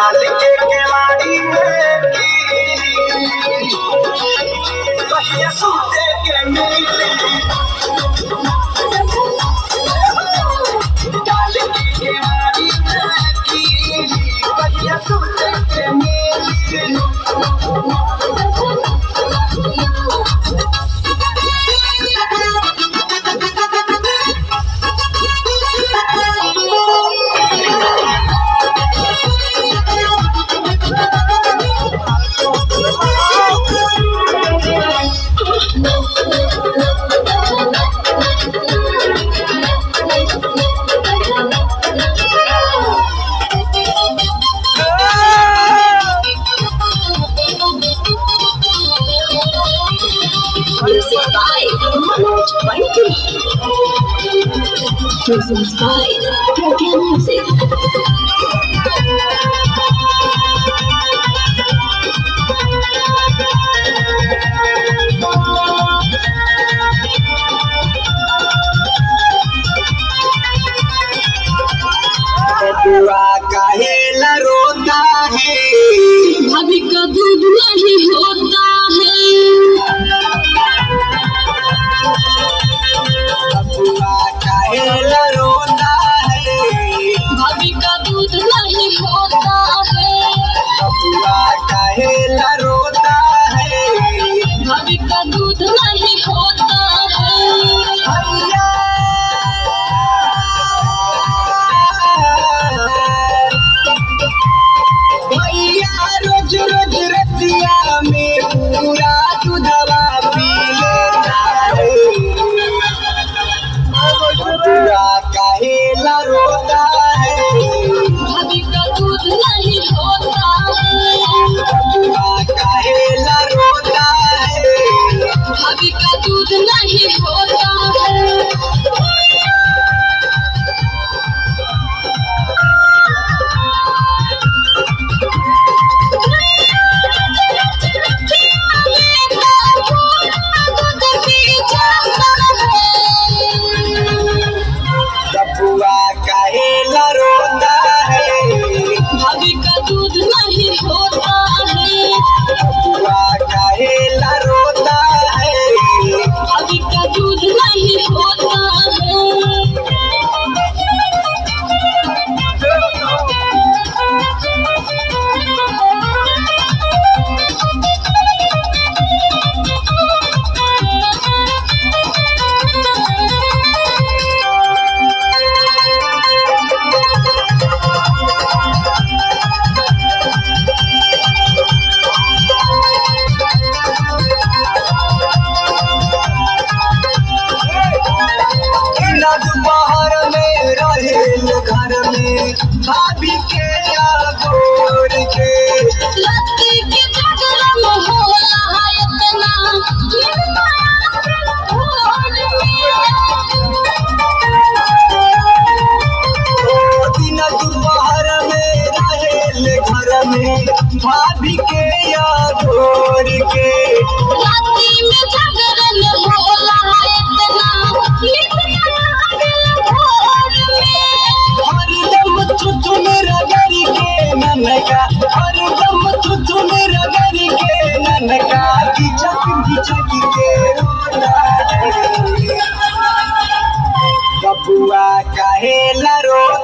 डाल के केवाड़ी में कहिया सूते के मिली डाल के केवाड़ी में कहिया सूते के मिली Music by Manoj Banti. Presents by Pragya Music. बबुआ काहे न रोता है भाभी का दूध नहीं होता है। बबुआ काहे न रोता है भाभी का दूध नहीं होता है। बबुआ काहे न रोता है भाभी का दूध नहीं होता है। भैया भैया रोज रोज रतिया में पूरा दूधवा पी लेता है बबुआ काहे न रोता है भाभी का दूध नहीं होता है। बबुआ काहे न रोता है भाभी का दूध नहीं होता है। बबुआ काहे न रोता है भाभी का दूध नहीं होता है। बबुआ काहे न रोता है भाभी का दूध नहीं होता है। ना दोपहर में रहेल घर में भाभी के गोर के लत्ती के झगड़ा में होला है इतना ओ दिन दोपहर में रहेल घर में भाभी के गोर के लत्ती में झगड़ा में होला है इतना हरदम चुचुन रगड़ी के ननका हरदम चुचुन रगड़ी के ननका घिचक के रोता है बबुआ काहे न रोता